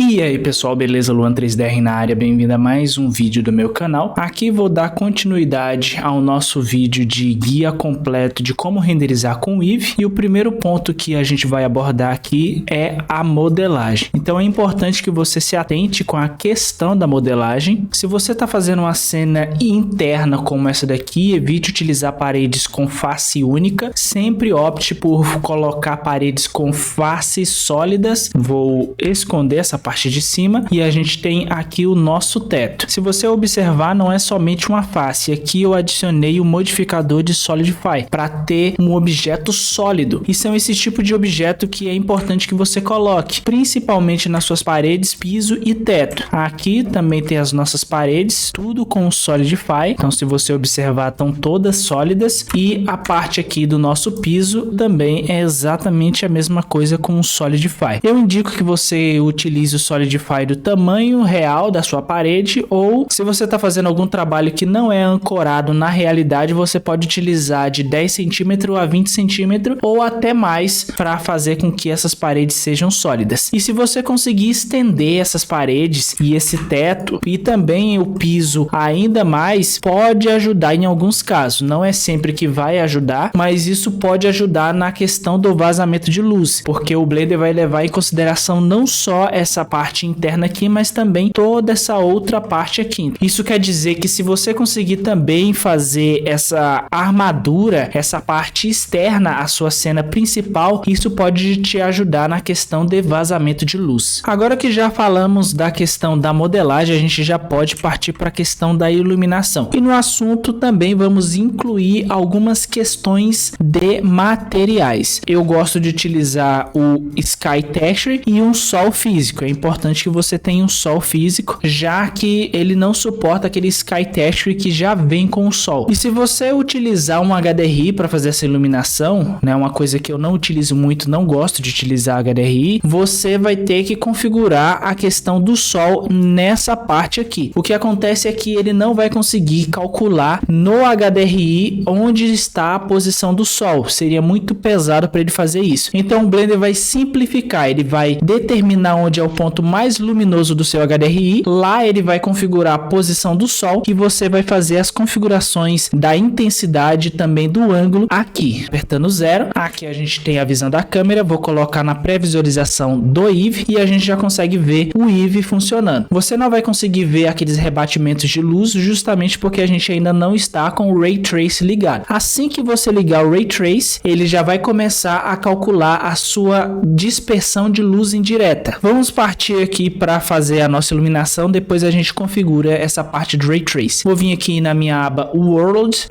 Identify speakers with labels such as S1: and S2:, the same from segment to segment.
S1: E aí pessoal, beleza? Luan 3DR na área, bem-vindo a mais um vídeo do meu canal. Aqui vou dar continuidade ao nosso vídeo de guia completo de como renderizar com o Eevee. E o primeiro ponto que a gente vai abordar aqui é a modelagem. Então é importante que você se atente com a questão da modelagem. Se você está fazendo uma cena interna como essa daqui, evite utilizar paredes com face única. Sempre opte por colocar paredes com faces sólidas. Vou esconder essa parte de cima e a gente tem aqui o nosso teto. Se você observar, não é somente uma face. Aqui eu adicionei o modificador de Solidify para ter um objeto sólido. E são esse tipo de objeto que é importante que você coloque, principalmente nas suas paredes, piso e teto. Aqui também tem as nossas paredes, tudo com o Solidify. Então, se você observar, estão todas sólidas. E a parte aqui do nosso piso também é exatamente a mesma coisa com o Solidify. Eu indico que você utilize o Solidify do tamanho real da sua parede, ou se você está fazendo algum trabalho que não é ancorado na realidade, você pode utilizar de 10 cm a 20 cm ou até mais para fazer com que essas paredes sejam sólidas. E se você conseguir estender essas paredes e esse teto e também o piso ainda mais, pode ajudar em alguns casos. Não é sempre que vai ajudar, mas isso pode ajudar na questão do vazamento de luz, porque o Blender vai levar em consideração não só essa parte interna aqui, mas também toda essa outra parte aqui. Isso quer dizer que se você conseguir também fazer essa armadura, essa parte externa à sua cena principal, isso pode te ajudar na questão de vazamento de luz. Agora que já falamos da questão da modelagem, a gente já pode partir para a questão da iluminação. E no assunto também vamos incluir algumas questões de materiais. Eu gosto de utilizar o Sky Texture e um sol físico. É importante que você tenha um sol físico, já que ele não suporta aquele Sky Texture que já vem com o sol. E se você utilizar um HDRI para fazer essa iluminação, né, uma coisa que eu não utilizo muito, não gosto de utilizar HDRI, você vai ter que configurar a questão do sol nessa parte aqui. O que acontece é que ele não vai conseguir calcular no HDRI onde está a posição do sol. Seria muito pesado para ele fazer isso. Então o Blender vai simplificar, ele vai determinar onde é o ponto mais luminoso do seu HDRI. Lá ele vai configurar a posição do sol e você vai fazer as configurações da intensidade também do ângulo aqui. Apertando 0, aqui a gente tem a visão da câmera, vou colocar na pré-visualização do Eevee e a gente já consegue ver o Eevee funcionando. Você não vai conseguir ver aqueles rebatimentos de luz justamente porque a gente ainda não está com o Ray Trace ligado. Assim que você ligar o Ray Trace, ele já vai começar a calcular a sua dispersão de luz indireta. Vamos partir aqui para fazer a nossa iluminação, depois a gente configura essa parte do Ray Trace. Vou vir aqui na minha aba World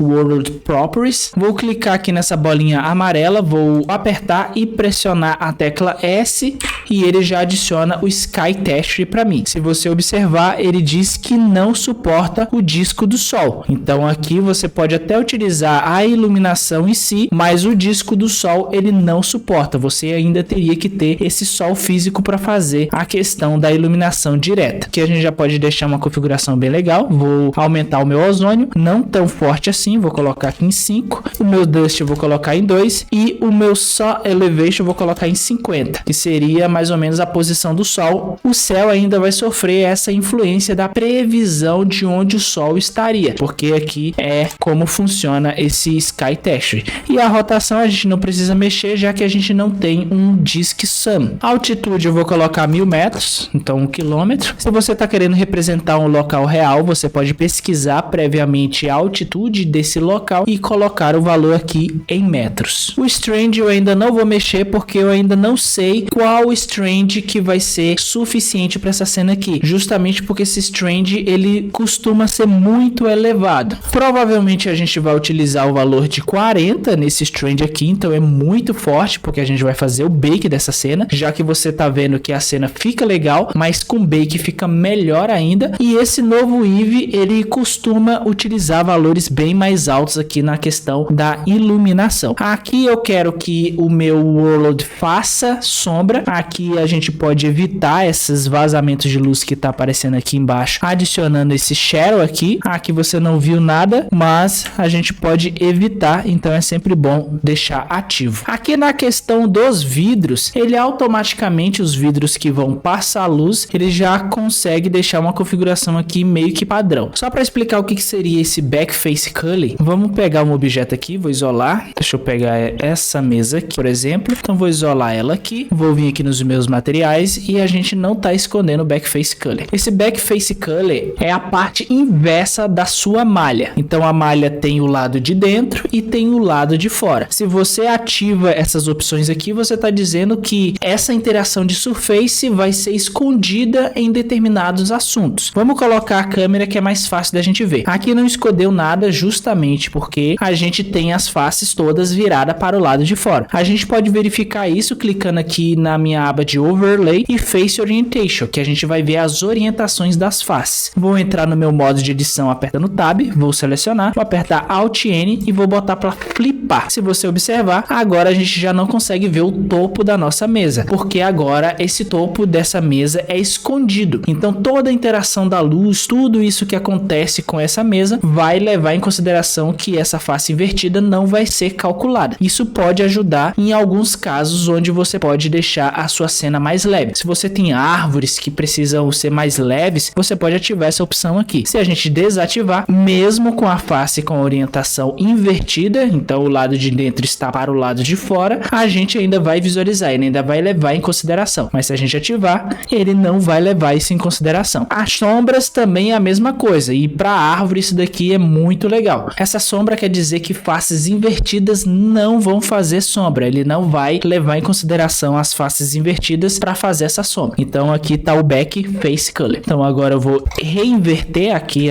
S1: Properties, vou clicar aqui nessa bolinha amarela, vou apertar e pressionar a tecla S e ele já adiciona o Sky Texture para mim. Se você observar, ele diz que não suporta o disco do sol. Então aqui você pode até utilizar a iluminação em si, mas o disco do sol ele não suporta. Você ainda teria que ter esse sol físico para fazer a questão da iluminação direta. Aqui a gente já pode deixar uma configuração bem legal. Vou aumentar o meu ozônio, não tão forte assim, vou colocar aqui em 5. O meu Dust eu vou colocar em 2 e o meu Sun Elevation eu vou colocar em 50, que seria mais ou menos a posição do sol. O céu ainda vai sofrer essa influência da previsão de onde o sol estaria, porque aqui é como funciona esse Sky Texture. E a rotação a gente não precisa mexer, já que a gente não tem um Disk Sum. A altitude eu vou colocar 1000 metros, então 1 quilômetro. Se você está querendo representar um local real, você pode pesquisar previamente a altitude desse local e colocar o valor aqui em metros. O Strand eu ainda não vou mexer porque eu ainda não sei qual Strand que vai ser suficiente para essa cena aqui, justamente porque esse Strand ele costuma ser muito elevado. Provavelmente a gente vai utilizar o valor de 40 nesse Strand aqui, então é muito forte porque a gente vai fazer o bake dessa cena, já que você tá vendo que a cena fica legal, mas com bake fica melhor ainda. E esse novo Eevee ele costuma utilizar valores bem mais altos aqui na questão da iluminação. Aqui eu quero que o meu World faça sombra. Aqui a gente pode evitar esses vazamentos de luz que tá aparecendo aqui embaixo, adicionando esse Shadow aqui. Aqui você não viu nada, mas a gente pode evitar, então é sempre bom deixar ativo. Aqui na questão dos vidros, ele automaticamente, os vidros que vão passa a luz, ele já consegue deixar uma configuração aqui meio que padrão. Só para explicar o que seria esse Backface Culling, vamos pegar um objeto aqui, vou isolar. Deixa eu pegar essa mesa aqui, por exemplo. Então vou isolar ela aqui, vou vir aqui nos meus materiais e a gente não está escondendo o Backface Culling. Esse Backface Culling é a parte inversa da sua malha. Então a malha tem o lado de dentro e tem o lado de fora. Se você ativa essas opções aqui, você está dizendo que essa interação de Surface vai ser escondida em determinados assuntos. Vamos colocar a câmera que é mais fácil da gente ver. Aqui não escondeu nada justamente porque a gente tem as faces todas viradas para o lado de fora. A gente pode verificar isso clicando aqui na minha aba de Overlay e Face Orientation, que a gente vai ver as orientações das faces. Vou entrar no meu modo de edição apertando Tab, vou selecionar, vou apertar Alt N e vou botar para flipar. Se você observar, agora a gente já não consegue ver o topo da nossa mesa, porque agora esse topo dessa mesa é escondido. Então toda a interação da luz, tudo isso que acontece com essa mesa vai levar em consideração que essa face invertida não vai ser calculada. Isso pode ajudar em alguns casos onde você pode deixar a sua cena mais leve. Se você tem árvores que precisam ser mais leves, você pode ativar essa opção aqui. Se a gente desativar, mesmo com a face com a orientação invertida, então o lado de dentro está para o lado de fora, a gente ainda vai visualizar, ele ainda vai levar em consideração. Mas se a gente ativar, ele não vai levar isso em consideração. As sombras também é a mesma coisa, e para a árvore isso daqui é muito legal. Essa sombra quer dizer que faces invertidas não vão fazer sombra, ele não vai levar em consideração as faces invertidas para fazer essa sombra. Então aqui está o Backface Culling. Então agora eu vou reinverter aqui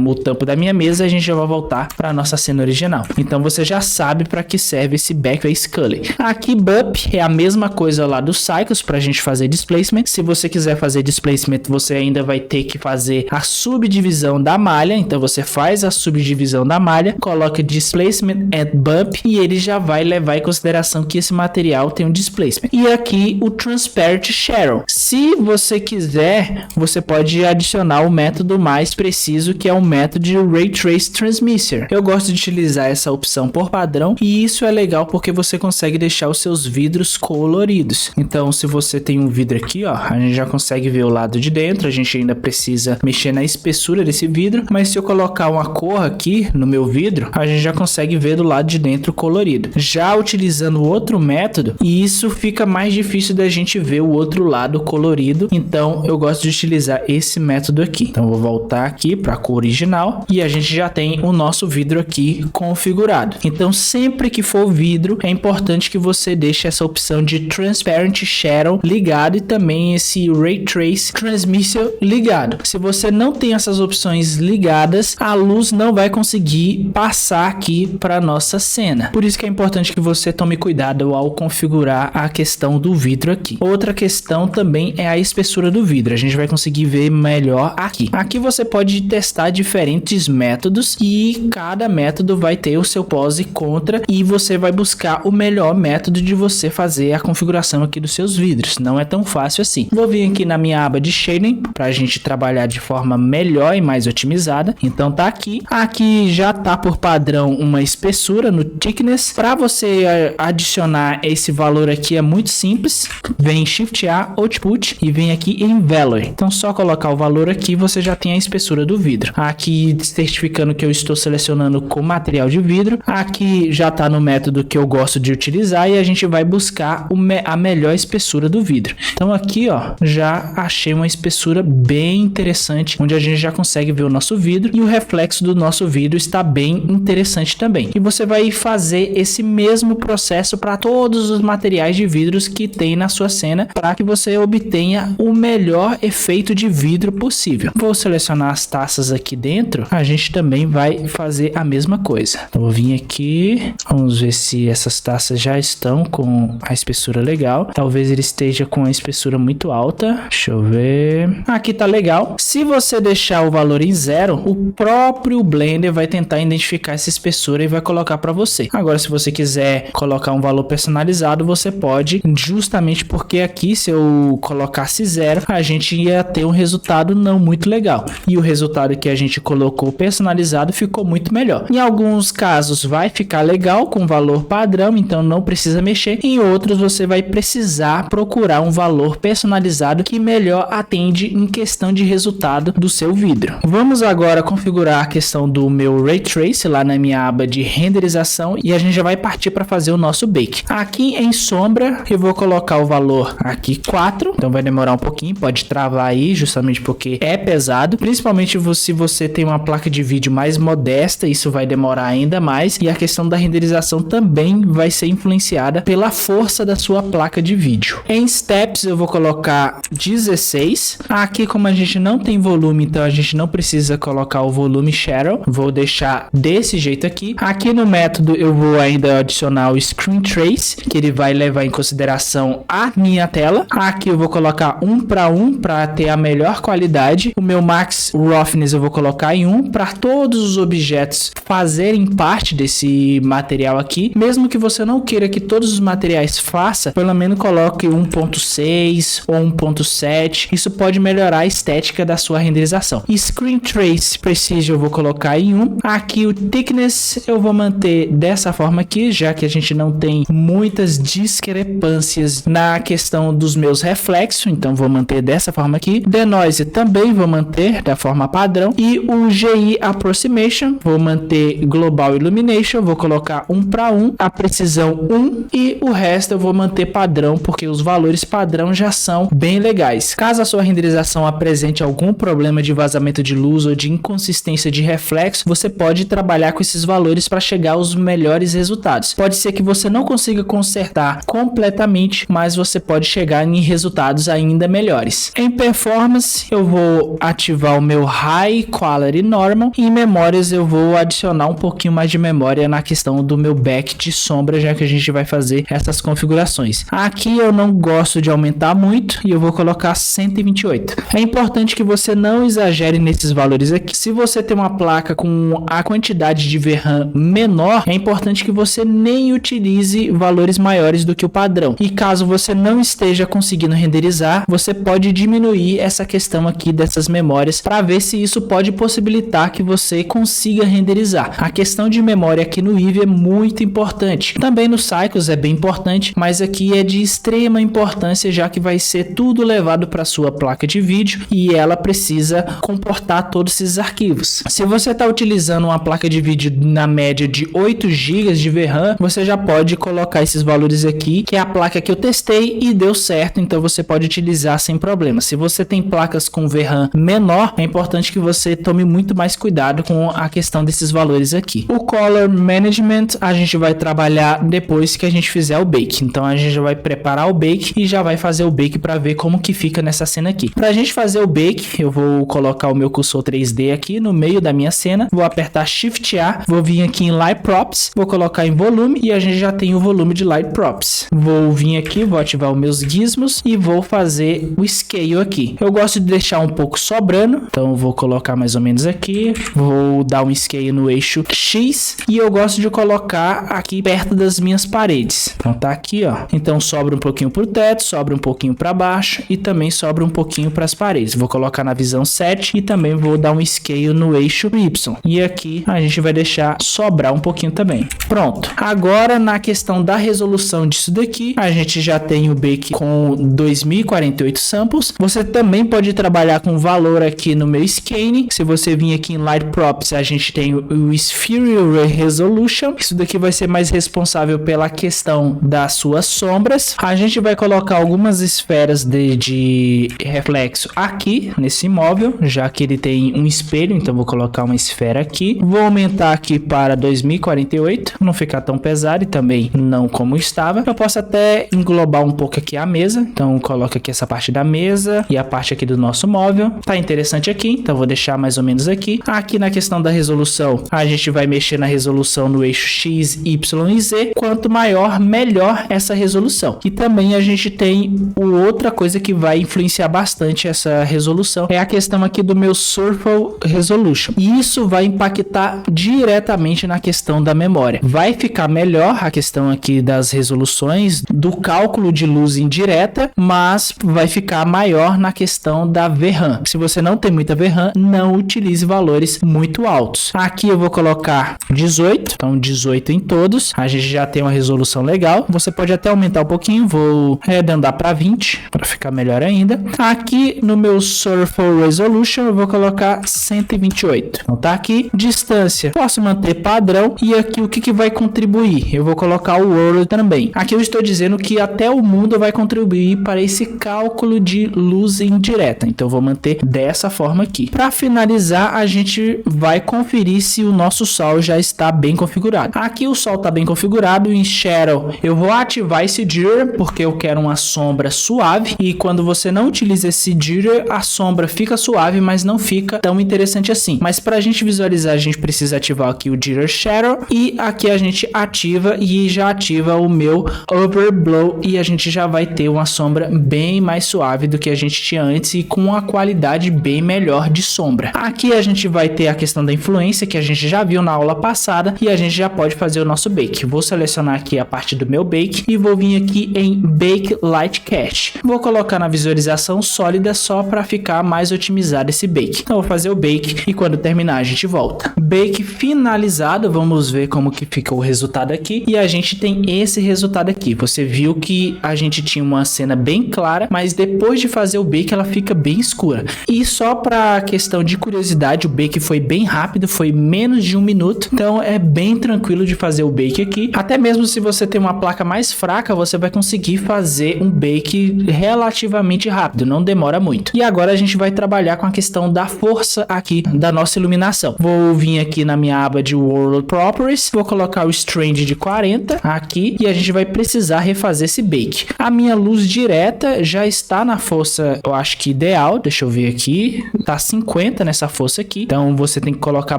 S1: o tampo da minha mesa e a gente já vai voltar para a nossa cena original. Então você já sabe para que serve esse Backface Culling. Aqui Bup é a mesma coisa lá do Cycles para a gente fazer displacement. Se você quiser fazer displacement, você ainda vai ter que fazer a subdivisão da malha. Então você faz a subdivisão da malha, coloca displacement and bump e ele já vai levar em consideração que esse material tem um displacement. E aqui o transparent shadow. Se você quiser, você pode adicionar o método mais preciso, que é o método de Ray Trace Transmitter. Eu gosto de utilizar essa opção por padrão e isso é legal porque você consegue deixar os seus vidros coloridos. Então se você tem um vidro aqui, ó, a gente já consegue ver o lado de dentro. A gente ainda precisa mexer na espessura desse vidro, mas se eu colocar uma cor aqui no meu vidro, a gente já consegue ver do lado de dentro colorido. Já utilizando outro método, e isso fica mais difícil da gente ver o outro lado colorido, então eu gosto de utilizar esse método aqui. Então vou voltar aqui para a cor original e a gente já tem o nosso vidro aqui configurado. Então sempre que for vidro, é importante que você deixe essa opção de Transparent Shadow ligado e também esse Ray Trace Transmitter ligado. Se você não tem essas opções ligadas, a luz não vai conseguir passar aqui para nossa cena. Por isso que é importante que você tome cuidado ao configurar a questão do vidro aqui. Outra questão também é a espessura do vidro. A gente vai conseguir ver melhor aqui. Aqui você pode testar diferentes métodos e cada método vai ter o seu pós e contra e você vai buscar o melhor método de você fazer a configuração aqui dos seus vidros. Não é tão fácil assim. Vou vir aqui na minha aba de Shading para a gente trabalhar de forma melhor e mais otimizada. Então tá aqui. Aqui já tá por padrão uma espessura no thickness. Para você adicionar esse valor aqui é muito simples. Vem Shift A, Output e vem aqui em Value. Então só colocar o valor aqui você já tem a espessura do vidro. Aqui certificando que eu estou selecionando com material de vidro. Aqui já tá no método que eu gosto de utilizar e a gente vai buscar a melhor espessura do vidro. Então aqui ó, já achei uma espessura bem interessante, onde a gente já consegue ver o nosso vidro e o reflexo do nosso vidro está bem interessante também. E você vai fazer esse mesmo processo para todos os materiais de vidros que tem na sua cena, para que você obtenha o melhor efeito de vidro possível. Vou selecionar as taças aqui dentro, a gente também vai fazer a mesma coisa. Então, vou vir aqui, vamos ver se essas taças já estão com a espessura legal. Talvez ele esteja com a espessura muito alta. Deixa eu ver. Aqui tá legal. Se você deixar o valor em 0, o próprio Blender vai tentar identificar essa espessura e vai colocar para você. Agora, se você quiser colocar um valor personalizado, você pode, justamente porque aqui, se eu colocasse 0, a gente ia ter um resultado não muito legal. E o resultado que a gente colocou personalizado ficou muito melhor. Em alguns casos vai ficar legal com valor padrão, então não precisa mexer. Em outros você vai precisar procurar um valor valor personalizado que melhor atende em questão de resultado do seu vidro. Vamos agora configurar a questão do meu Ray Trace lá na minha aba de renderização e a gente já vai partir para fazer o nosso bake. Aqui em sombra eu vou colocar o valor aqui 4, então vai demorar um pouquinho, pode travar aí justamente porque é pesado, principalmente se você tem uma placa de vídeo mais modesta, isso vai demorar ainda mais, e a questão da renderização também vai ser influenciada pela força da sua placa de vídeo. Em steps eu vou colocar 16, aqui como a gente não tem volume, então a gente não precisa colocar o volume shadow, vou deixar desse jeito aqui. Aqui no método eu vou ainda adicionar o screen trace, que ele vai levar em consideração a minha tela. Aqui eu vou colocar 1 para 1 para ter a melhor qualidade. O meu max roughness eu vou colocar em 1 para todos os objetos fazerem parte desse material aqui. Mesmo que você não queira que todos os materiais façam, pelo menos coloque 1.6 ou 1.7. Isso pode melhorar a estética da sua renderização. Screen Trace Precision eu vou colocar em 1. Aqui o Thickness eu vou manter dessa forma aqui, já que a gente não tem muitas discrepâncias na questão dos meus reflexos, então vou manter dessa forma aqui. Denoise também vou manter da forma padrão. E o GI Approximation vou manter Global Illumination, vou colocar 1 para 1, a precisão 1 e o resto eu vou manter padrão, porque os valores padrão já são bem legais. Caso a sua renderização apresente algum problema de vazamento de luz ou de inconsistência de reflexo, você pode trabalhar com esses valores para chegar aos melhores resultados. Pode ser que você não consiga consertar completamente, mas você pode chegar em resultados ainda melhores. Em performance, eu vou ativar o meu High Quality Normal e em memórias eu vou adicionar um pouquinho mais de memória na questão do meu back de sombra, já que a gente vai fazer essas configurações. Aqui eu não gosto de aumentar muito e eu vou colocar 128. É importante que você não exagere nesses valores aqui. Se você tem uma placa com a quantidade de VRAM menor, é importante que você nem utilize valores maiores do que o padrão. E caso você não esteja conseguindo renderizar, você pode diminuir essa questão aqui dessas memórias para ver se isso pode possibilitar que você consiga renderizar. A questão de memória aqui no Eevee é muito importante. Também no Cycles é bem importante, mas aqui é de extrema importância, já que vai ser tudo levado para sua placa de vídeo e ela precisa comportar todos esses arquivos. Se você está utilizando uma placa de vídeo na média de 8 GB de VRAM, você já pode colocar esses valores aqui, que é a placa que eu testei e deu certo, então você pode utilizar sem problema. Se você tem placas com VRAM menor, é importante que você tome muito mais cuidado com a questão desses valores aqui. O Color Management a gente vai trabalhar depois que a gente fizer o bake, então a gente já vai preparar o bake e já vai fazer o bake para ver como que fica nessa cena aqui. Para a gente fazer o bake, eu vou colocar o meu cursor 3D aqui no meio da minha cena, vou apertar Shift A, vou vir aqui em Light Props, vou colocar em volume e a gente já tem o volume de Light Props. Vou vir aqui, vou ativar os meus gizmos e vou fazer o scale aqui. Eu gosto de deixar um pouco sobrando, então eu vou colocar mais ou menos aqui, vou dar um scale no eixo X e eu gosto de colocar aqui perto das minhas paredes. Então tá aqui, ó. Então sobra um pouquinho pro teto, sobra um pouquinho para baixo e também sobra um pouquinho para as paredes. Vou colocar na visão 7 e também vou dar um scale no eixo Y. E aqui a gente vai deixar sobrar um pouquinho também. Pronto. Agora na questão da resolução disso daqui, a gente já tem o bake com 2048 samples. Você também pode trabalhar com valor aqui no meu scanning. Se você vir aqui em Light Props, a gente tem o Sphere Resolution. Isso daqui vai ser mais responsável pela questão das suas sombras. A gente vai colocar algumas esferas de reflexo aqui nesse móvel, já que ele tem um espelho, então vou colocar uma esfera aqui. Vou aumentar aqui para 2048, não ficar tão pesado e também não como estava. Eu posso até englobar um pouco aqui a mesa, então coloco aqui essa parte da mesa e a parte aqui do nosso móvel. Tá interessante aqui, então vou deixar mais ou menos aqui. Aqui na questão da resolução, a gente vai mexer na resolução no eixo X, Y e Z. Quanto maior, melhor essa resolução. E também a gente tem outra coisa que vai influenciar bastante essa resolução, é a questão aqui do meu Surface Resolution. E isso vai impactar diretamente na questão da memória. Vai ficar melhor a questão aqui das resoluções, do cálculo de luz indireta, mas vai ficar maior na questão da VRAM. Se você não tem muita VRAM, não utilize valores muito altos. Aqui eu vou colocar 18, então 18 em todos. A gente já tem uma resolução legal. Você pode até aumentar um pouquinho, vou arredondar para para 20 para ficar melhor ainda. Aqui no meu Surface Resolution eu vou colocar 128. Então tá aqui, distância, posso manter padrão, e aqui o que vai contribuir? Eu vou colocar o World também. Aqui eu estou dizendo que até o mundo vai contribuir para esse cálculo de luz indireta, então eu vou manter dessa forma aqui. Para finalizar, a gente vai conferir se o nosso sol já está bem configurado. Aqui o sol está bem configurado. Em Shadow eu vou ativar esse Jitter porque eu quero uma sombra suave, e quando você não utiliza esse Jitter, a sombra fica suave, mas não fica tão interessante assim. Mas para a gente visualizar, a gente precisa ativar aqui o Jitter Shadow, e aqui a gente ativa e já ativa o meu Overblow, e a gente já vai ter uma sombra bem mais suave do que a gente tinha antes e com uma qualidade bem melhor de sombra. Aqui a gente vai ter a questão da influência que a gente já viu na aula passada, e a gente já pode fazer o nosso bake. Vou selecionar aqui a parte do meu bake e vou vir aqui em Bake Light Cache. Vou colocar na visualização sólida só para ficar mais otimizado esse bake. Então vou fazer o bake e quando terminar a gente volta. Bake finalizado, vamos ver como que fica o resultado aqui, e a gente tem esse resultado aqui. Você viu que a gente tinha uma cena bem clara, mas depois de fazer o bake ela fica bem escura. E só para questão de curiosidade, o bake foi bem rápido, foi menos de 1 minuto, então é bem tranquilo de fazer o bake aqui. Até mesmo se você tem uma placa mais fraca, você vai conseguir fazer um bake relativamente rápido, não demora muito. E agora a gente vai trabalhar com a questão da força aqui da nossa iluminação. Vou vir aqui na minha aba de World Properties, vou colocar o Strand de 40 aqui, e a gente vai precisar refazer esse bake. A minha luz direta já está na força, eu acho que ideal, deixa eu ver aqui, tá 50 nessa força aqui, então você tem que colocar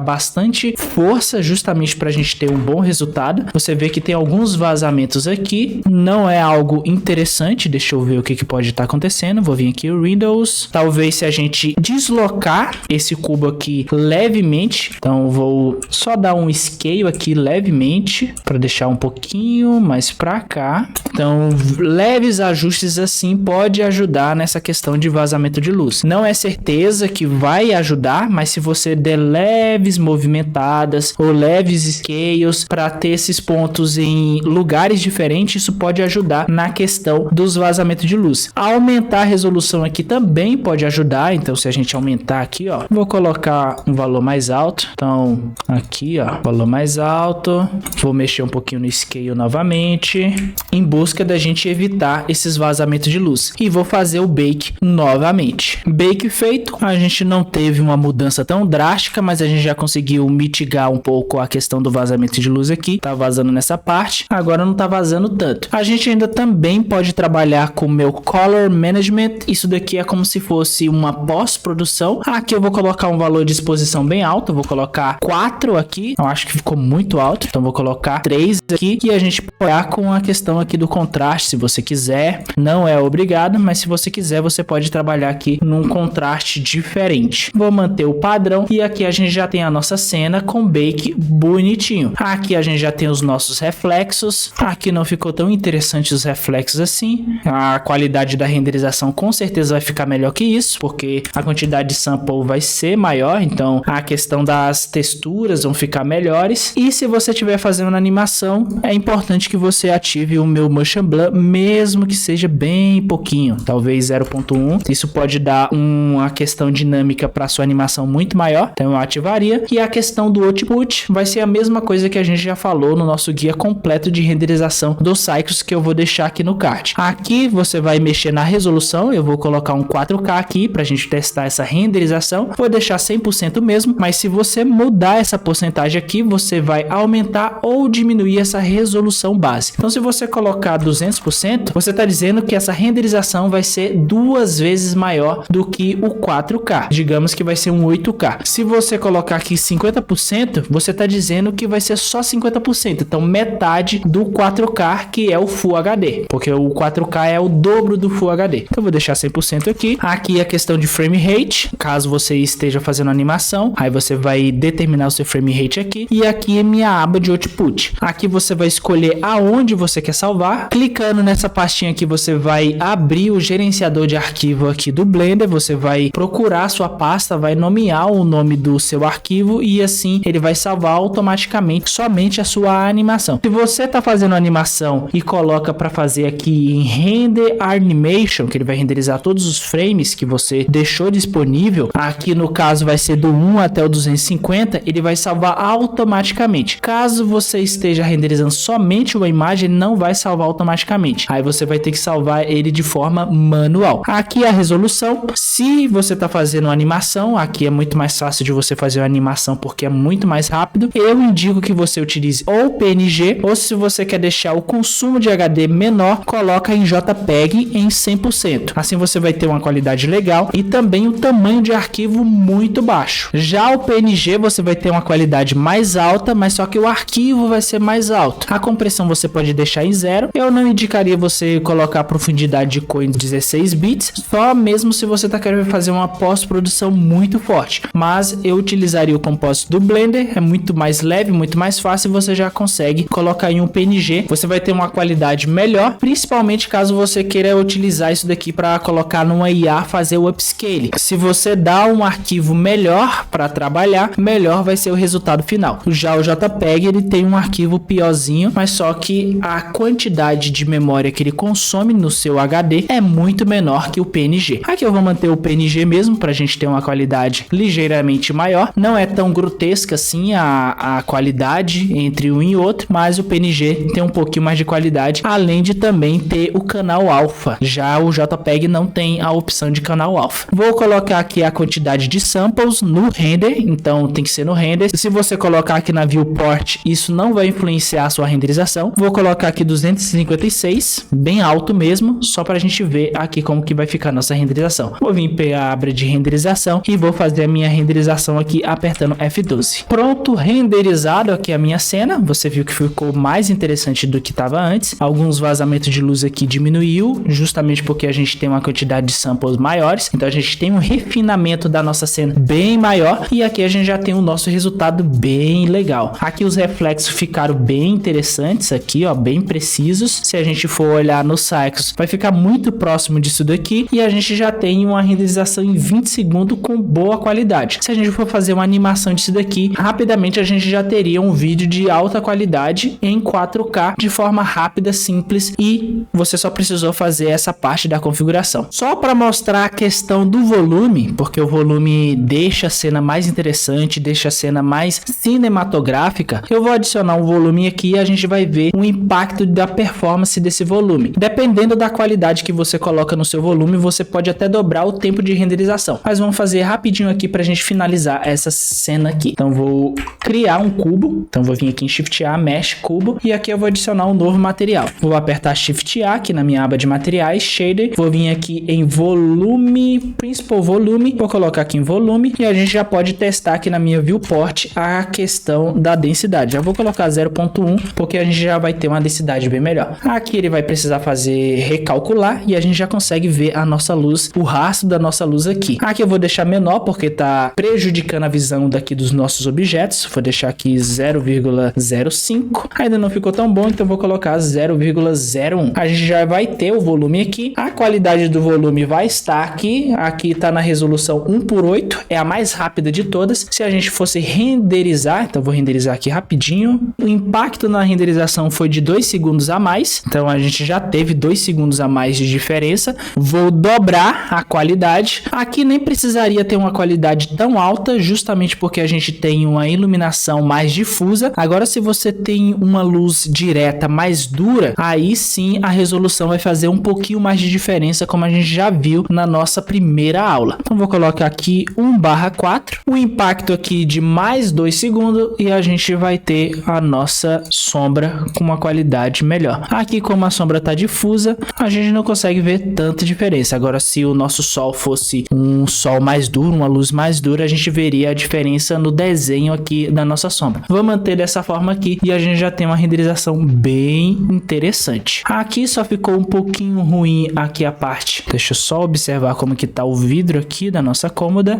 S1: bastante força justamente para a gente ter um bom resultado. Você vê que tem alguns vazamentos aqui, não é algo interessante, deixa eu ver o que pode estar acontecendo. Vou vir aqui o Windows, talvez se a gente deslocar esse cubo aqui levemente, então vou só dar um scale aqui levemente para deixar um pouquinho mais para cá. Então leves ajustes assim pode ajudar nessa questão de vazamento de luz. Não é certeza que vai ajudar, mas se você der leves movimentadas ou leves scales para ter esses pontos em lugares diferentes, isso pode ajudar na questão dos vazamentos de luz. Aumentar a resolução aqui também pode ajudar, então se a gente aumentar aqui, ó, vou colocar um valor mais alto, então aqui, ó, valor mais alto, vou mexer um pouquinho no scale novamente, em busca da gente evitar esses vazamentos de luz, e vou fazer o bake novamente. Bake feito, a gente não teve uma mudança tão drástica, mas a gente já conseguiu mitigar um pouco a questão do vazamento de luz aqui, tá vazando nessa parte, agora não tá vazando tanto. A gente ainda também pode trabalhar com o meu Color Management, isso daqui é como se fosse uma pós-produção. Aqui eu vou colocar um valor de exposição bem alto, eu vou colocar 4 aqui, eu acho que ficou muito alto, então vou colocar 3 aqui, e a gente pode olhar com a questão aqui do contraste, se você quiser, não é obrigado, mas se você quiser, você pode trabalhar aqui num contraste diferente. Vou manter o padrão, e aqui a gente já tem a nossa cena com bake bonitinho. Aqui a gente já tem os nossos reflexos, aqui não ficou tão interessante os reflexos assim, a qualidade da renderização com certeza vai ficar melhor que isso, porque a quantidade de sample vai ser maior, então a questão das texturas vão ficar melhores. E se você estiver fazendo animação, é importante que você ative o meu Motion Blur, mesmo que seja bem pouquinho, talvez 0.1, isso pode dar uma questão dinâmica para sua animação muito maior, então eu ativaria. E a questão do output vai ser a mesma coisa que a gente já falou no nosso guia completo de renderização dos Cycles, que eu vou deixar aqui no card. Aqui você vai mexer na resolução, eu vou colocar um 4K aqui pra gente testar essa renderização, vou deixar 100% mesmo, mas se você mudar essa porcentagem aqui, você vai aumentar ou diminuir essa resolução base. Então se você colocar 200%, você está dizendo que essa renderização vai ser 2 vezes maior do que o 4K, digamos que vai ser um 8K. Se você colocar aqui 50%, você está dizendo que vai ser só 50%, então metade do 4K, que é o Full HD, porque o 4K é o dobro do Full HD. Então eu vou deixar 100% aqui. Aqui a questão de frame rate, caso você esteja fazendo animação, aí você vai determinar o seu frame rate aqui, e aqui é minha aba de output. Aqui você vai escolher aonde você quer salvar, clicando nessa pastinha aqui você vai abrir o gerenciador de arquivo aqui do Blender, você vai procurar a sua pasta, vai nomear o nome do seu arquivo, e assim ele vai salvar automaticamente somente a sua animação. Se você está fazendo animação e coloca para fazer aqui em Render Animation, que ele vai renderizar todos os frames que você deixou disponível. Aqui no caso vai ser do 1 até o 250, ele vai salvar automaticamente. Caso você esteja renderizando somente uma imagem, ele não vai salvar automaticamente. Aí você vai ter que salvar ele de forma manual. Aqui a resolução, se você está fazendo uma animação, aqui é muito mais fácil de você fazer uma animação porque é muito mais rápido. Eu indico que você utilize ou PNG, ou se você quer deixar o consumo de HD menor, coloca em JPEG em 100%. Assim você vai ter uma qualidade legal e também um tamanho de arquivo muito baixo. Já o PNG você vai ter uma qualidade mais alta, mas só que o arquivo vai ser mais alto. A compressão você pode deixar em 0. Eu não indicaria você colocar a profundidade de cor em 16 bits, só mesmo se você está querendo fazer uma pós-produção muito forte. Mas eu utilizaria o Composite do Blender, é muito mais leve, muito mais fácil, você já consegue colocar em um PNG. Você vai ter uma qualidade melhor, principalmente caso você queira utilizar isso daqui para colocar numa IA, fazer o upscale. Se você dá um arquivo melhor para trabalhar, melhor vai ser o resultado final. Já o JPEG ele tem um arquivo piorzinho, mas só que a quantidade de memória que ele consome no seu HD é muito menor que o PNG. Aqui eu vou manter o PNG mesmo para a gente ter uma qualidade ligeiramente maior. Não é tão grotesca assim a qualidade entre um e outro, mas o PNG tem um pouquinho mais de qualidade, além de também ter o canal alfa. Já o JPEG não tem a opção de canal alfa. Vou colocar aqui a quantidade de samples no render, então tem que ser no render. Se você colocar aqui na viewport, isso não vai influenciar a sua renderização. Vou colocar aqui 256, bem alto mesmo, só para a gente ver aqui como que vai ficar a nossa renderização. Vou vir pegar a aba de renderização e vou fazer a minha renderização aqui apertando F12. Pronto, renderizado aqui a minha cena. Você viu que ficou mais interessante do que estava antes. Alguns vazamentos de luz aqui diminuiu, justamente porque a gente tem uma quantidade de samples maiores. Então a gente tem um refinamento da nossa cena bem maior. E aqui a gente já tem o nosso resultado bem legal. Aqui os reflexos ficaram bem interessantes aqui, ó, bem precisos. Se a gente for olhar no Cycles, vai ficar muito próximo disso daqui. E a gente já tem uma renderização em 20 segundos com boa qualidade. Se a gente for fazer uma animação disso daqui, rapidamente a gente já teria um vídeo de alta qualidade em 4K de forma rápida, simples, e você só precisou fazer essa parte da configuração. Só para mostrar a questão do volume, porque o volume deixa a cena mais interessante, deixa a cena mais cinematográfica, eu vou adicionar um volume aqui e a gente vai ver o impacto da performance desse volume. Dependendo da qualidade que você coloca no seu volume, você pode até dobrar o tempo de renderização. Mas vamos fazer rapidinho aqui para a gente finalizar essa cena aqui. Então vou criar um cubo, então vou vir aqui em Shift A, Mesh, cubo, e aqui eu vou adicionar um novo material. Vou apertar Shift A aqui na minha aba de materiais, Shader, vou vir aqui em volume, Principal Volume, vou colocar aqui em volume, e a gente já pode testar aqui na minha viewport a questão da densidade. Já vou colocar 0.1, porque a gente já vai ter uma densidade bem melhor. Aqui ele vai precisar fazer recalcular, e a gente já consegue ver a nossa luz, o rastro da nossa luz aqui. Aqui eu vou deixar menor, porque tá prejudicando a visão daqui dos nossos objetos. Vou deixar aqui 0,05. Ainda não ficou tão bom, então vou colocar 0,01. A gente já vai ter o volume aqui. A qualidade do volume vai estar aqui. Aqui tá na resolução 1:8. É a mais rápida de todas. Se a gente fosse renderizar, então vou renderizar aqui rapidinho. O impacto na renderização foi de 2 segundos a mais. Então a gente já teve 2 segundos a mais de diferença. Vou dobrar a qualidade. Aqui nem precisaria ter uma qualidade tão alta, justamente porque a gente tem uma iluminação mais difusa. Agora, se você tem uma luz direta mais dura, aí sim a resolução vai fazer um pouquinho mais de diferença, como a gente já viu na nossa primeira aula. Então vou colocar aqui 1/4, o impacto aqui de mais 2 segundos e a gente vai ter a nossa sombra com uma qualidade melhor. Aqui, como a sombra está difusa, a gente não consegue ver tanta diferença. Agora, se o nosso sol fosse um sol mais duro, uma luz mais dura, a gente veria a diferença no desenho aqui da nossa sombra. Vou manter dessa forma aqui e a gente já tem uma renderização bem interessante. Aqui só ficou um pouquinho ruim aqui a parte. Deixa eu só observar como que tá o vidro aqui da nossa cômoda.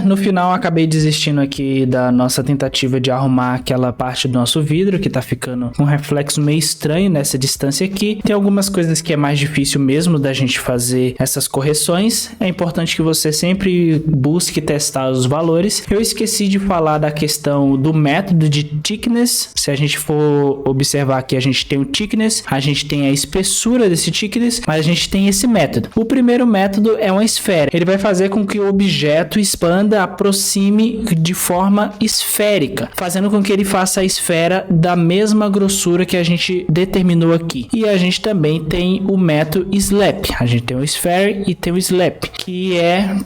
S1: No final acabei desistindo aqui da nossa tentativa de arrumar aquela parte do nosso vidro, que tá ficando um reflexo meio estranho nessa distância aqui. Tem algumas coisas que é mais difícil mesmo da gente fazer essas correções. É importante que você sempre busque testar os valores. Eu esqueci de falar da questão do método de thickness. Se a gente for observar aqui, a gente tem o thickness, a gente tem a espessura desse checklist, mas a gente tem esse método. O primeiro método é uma esfera. Ele vai fazer com que o objeto expanda, aproxime de forma esférica, fazendo com que ele faça a esfera da mesma grossura que a gente determinou aqui. E a gente também tem o método slap. A gente tem o sphere e tem o slap, que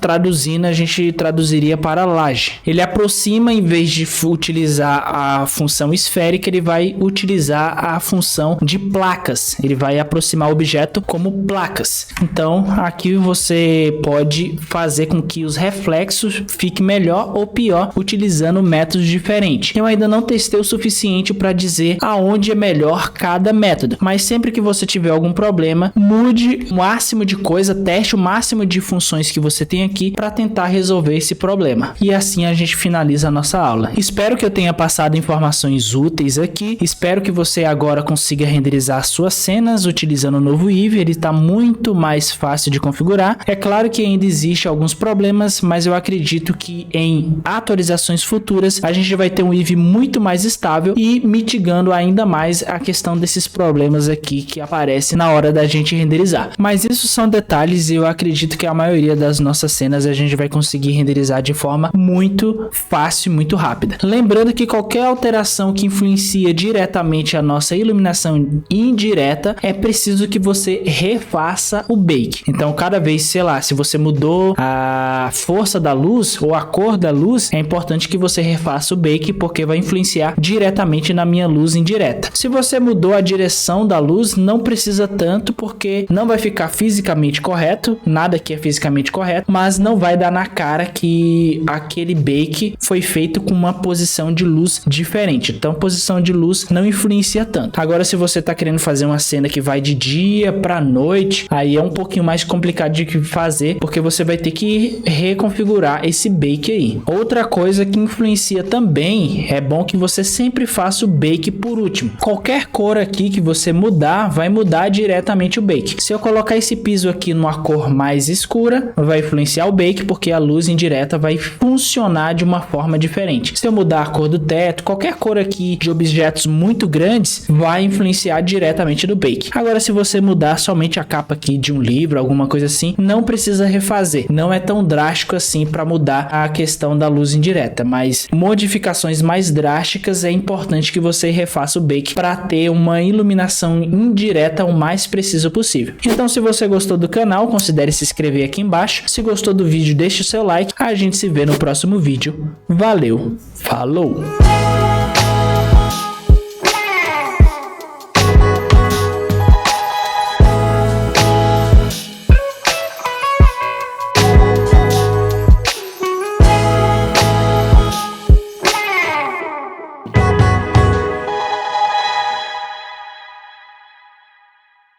S1: traduzindo, a gente traduziria para laje. Ele aproxima, em vez de utilizar a função esférica, ele vai utilizar a função de placas. Ele vai aproximar o objeto como placas. Então, aqui você pode fazer com que os reflexos fiquem melhor ou pior utilizando métodos diferentes. Eu ainda não testei o suficiente para dizer aonde é melhor cada método, mas sempre que você tiver algum problema, mude o máximo de coisa, teste o máximo de funções que você tem aqui para tentar resolver esse problema. E assim a gente finaliza a nossa aula. Espero que eu tenha passado informações úteis aqui. Espero que você agora consiga renderizar suas cenas utilizando o novo Eevee. Ele está muito mais fácil de configurar. É claro que ainda existe alguns problemas, mas eu acredito que em atualizações futuras a gente vai ter um Eevee muito mais estável e mitigando ainda mais a questão desses problemas aqui que aparecem na hora da gente renderizar. Mas isso são detalhes e eu acredito que a maioria das nossas cenas a gente vai conseguir renderizar de forma muito fácil e muito rápida. Lembrando que qualquer alteração que influencia diretamente a nossa iluminação indireta, é preciso que você refaça o bake. Então, cada vez, sei lá, se você mudou a força da luz ou a cor da luz, é importante que você refaça o bake, porque vai influenciar diretamente na minha luz indireta. Se você mudou a direção da luz, não precisa tanto, porque não vai ficar fisicamente correto, nada que é fisicamente correto, mas não vai dar na cara que aquele bake foi feito com uma posição de luz diferente. Então, posição de luz não influencia tanto. Agora, se você tá querendo fazer uma cena que vai de dia para noite, aí é um pouquinho mais complicado de fazer, porque você vai ter que reconfigurar esse bake aí. Outra coisa que influencia também, é bom que você sempre faça o bake por último. Qualquer cor aqui que você mudar, vai mudar diretamente o bake. Se eu colocar esse piso aqui numa cor mais escura, vai influenciar o bake, porque a luz indireta vai funcionar de uma forma diferente. Se eu mudar a cor do teto, qualquer cor aqui de objetos muito grandes, vai influenciar diretamente no bake. Agora, se você mudar somente a capa aqui de um livro, alguma coisa assim, não precisa refazer. Não é tão drástico assim para mudar a questão da luz indireta, mas modificações mais drásticas é importante que você refaça o bake para ter uma iluminação indireta o mais preciso possível. Então, se você gostou do canal, considere se inscrever aqui embaixo. Se gostou do vídeo, deixe o seu like. A gente se vê no próximo vídeo. Valeu, falou!